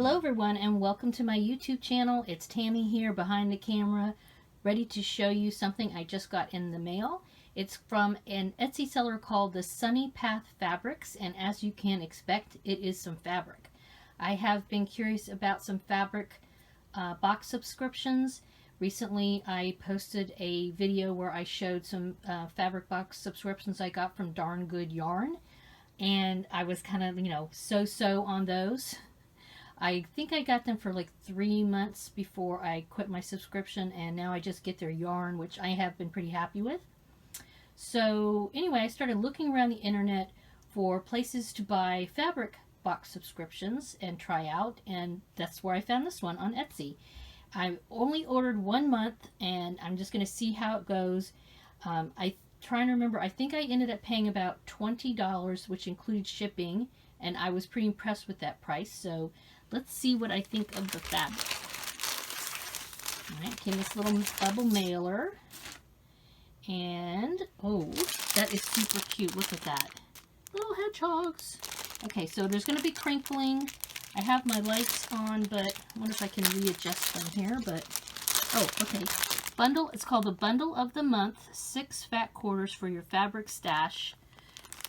Hello everyone and welcome to my YouTube channel. It's Tammy here behind the camera, ready to show you something I just got in the mail. It's from an Etsy seller called the Sunny Path Fabrics, and as you can expect, it is some fabric. I have been curious about some fabric box subscriptions. Recently I posted a video where I showed some fabric box subscriptions I got from Darn Good Yarn, and I was kind of, so-so on those. I think I got them for like 3 months before I quit my subscription, and now I just get their yarn, which I have been pretty happy with. So anyway, I started looking around the internet for places to buy fabric box subscriptions and try out, and that's where I found this one on Etsy. I only ordered 1 month, and I'm just going to see how it goes. I trying to remember, I think I ended up paying about $20, which included shipping, and I was pretty impressed with that price. So let's see what I think of the fabric. Alright, came this little bubble mailer. And, oh, that is super cute. Look at that. Little hedgehogs. Okay, so there's going to be crinkling. I have my lights on, but I wonder if I can readjust them here. But, oh, okay. Bundle, it's called the Bundle of the Month. 6 fat quarters for your fabric stash.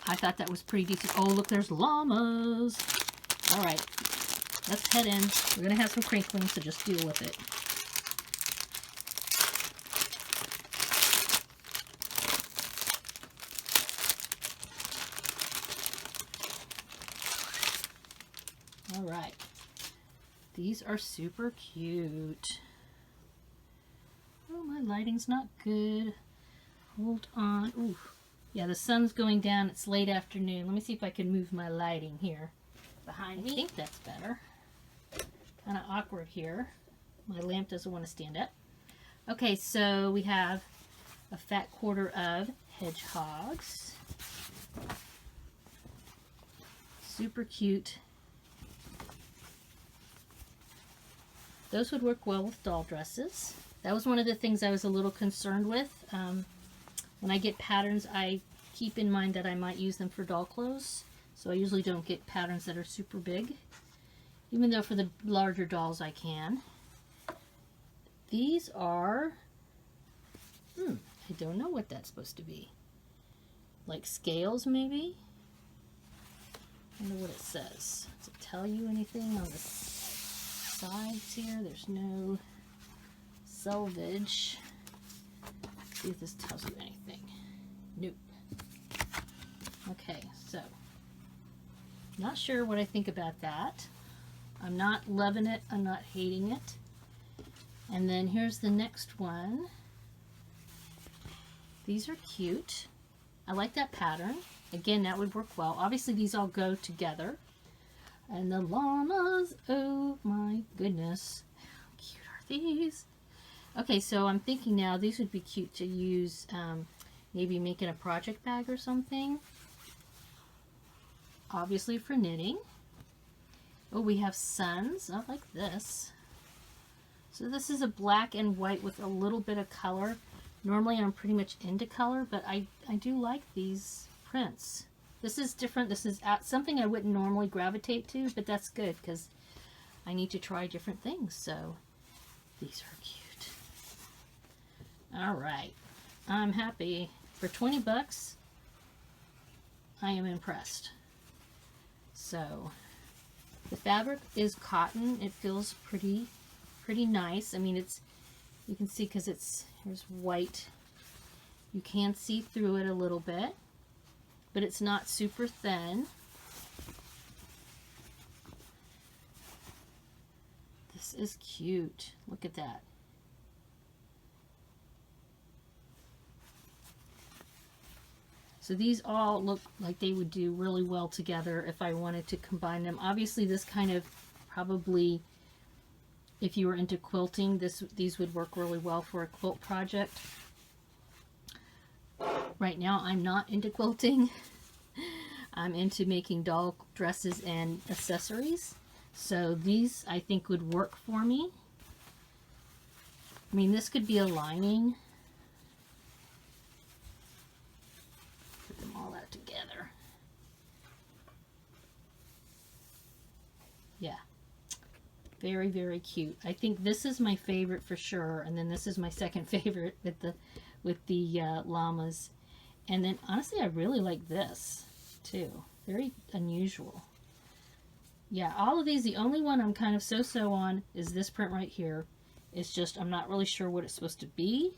I thought that was pretty decent. Oh, look, there's llamas. Alright. Let's head in. We're going to have some crinkling, so just deal with it. Alright. These are super cute. Oh, my lighting's not good. Hold on. Ooh. Yeah, the sun's going down. It's late afternoon. Let me see if I can move my lighting here behind me. I think that's better. Kind of awkward here. My lamp doesn't want to stand up. Okay, so we have a fat quarter of hedgehogs. Super cute. Those would work well with doll dresses. That was one of the things I was a little concerned with. When I get patterns, I keep in mind that I might use them for doll clothes. So I usually don't get patterns that are super big, even though for the larger dolls I can. These are, I don't know what that's supposed to be. Like scales, maybe? I wonder what it says. Does it tell you anything on the sides here? There's no selvage. Let's see if this tells you anything. Nope. Okay, so not sure what I think about that. I'm not loving it. I'm not hating it. And then here's the next one. These are cute. I like that pattern. Again, that would work well. Obviously, these all go together. And the llamas, oh my goodness. How cute are these? Okay, so I'm thinking now these would be cute to use, maybe making a project bag or something. Obviously for knitting. Oh, we have suns. I like this. So this is a black and white with a little bit of color. Normally I'm pretty much into color, but I do like these prints. This is different. This is something I wouldn't normally gravitate to, but that's good because I need to try different things. So these are cute. Alright. I'm happy. For 20 bucks, I am impressed. So the fabric is cotton. It feels pretty nice. I mean, you can see because here's white. You can see through it a little bit, but it's not super thin. This is cute. Look at that. So these all look like they would do really well together if I wanted to combine them. Obviously this kind of probably, if you were into quilting, these would work really well for a quilt project. Right now I'm not into quilting. I'm into making doll dresses and accessories. So these I think would work for me. I mean, this could be a lining. Put them all out together. Yeah. Very, very cute. I think this is my favorite for sure, and then this is my second favorite with the llamas. And then honestly, I really like this too. Very unusual. Yeah, all of these, the only one I'm kind of so-so on is this print right here. It's just, I'm not really sure what it's supposed to be.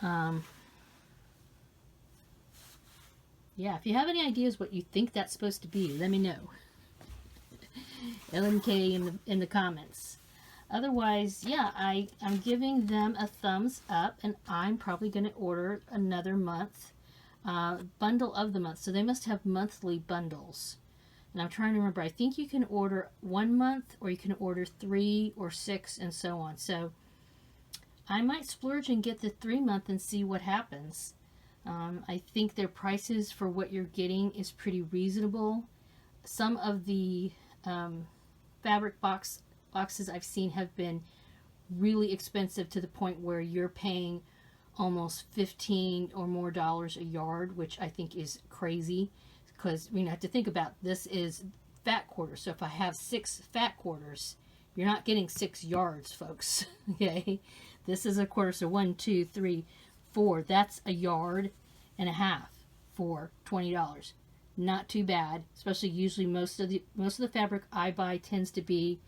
Yeah, if you have any ideas what you think that's supposed to be, let me know. LMK in the comments. Otherwise, yeah, I'm giving them a thumbs up, and I'm probably going to order another month bundle of the month. So they must have monthly bundles. And I'm trying to remember, I think you can order 1 month, or you can order 3 or 6 and so on. So I might splurge and get the 3-month and see what happens. I think their prices for what you're getting is pretty reasonable. Some of the fabric boxes I've seen have been really expensive to the point where you're paying almost $15 or more a yard, which I think is crazy, because we have to think about this is fat quarters. So if I have 6 fat quarters, you're not getting 6 yards, folks. Okay, this is a quarter, so 1, 2, 3, 4. That's a yard and a half for $20. Not too bad, especially usually most of the fabric I buy tends to be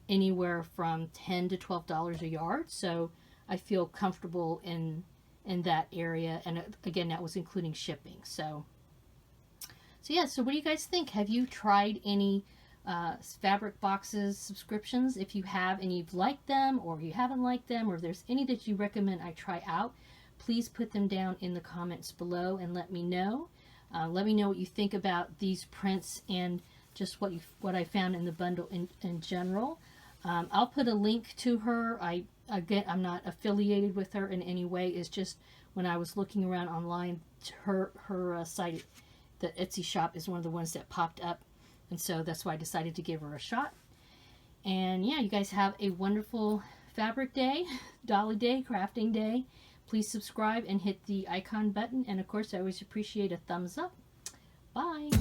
anywhere from $10 to $12 a yard. So I feel comfortable in that area, and again, that was including shipping. So yeah, so what do you guys think? Have you tried any fabric boxes subscriptions? If you have and you've liked them, or you haven't liked them, or if there's any that you recommend I try out, please put them down in the comments below and let me know. Let me know what you think about these prints and just what I found in the bundle in general. I'll put a link to her. I'm not affiliated with her in any way. It's just when I was looking around online, her site, the Etsy shop, is one of the ones that popped up, and so that's why I decided to give her a shot. And yeah, you guys have a wonderful fabric day, dolly day, crafting day. Please subscribe and hit the icon button, and of course I always appreciate a thumbs up. Bye!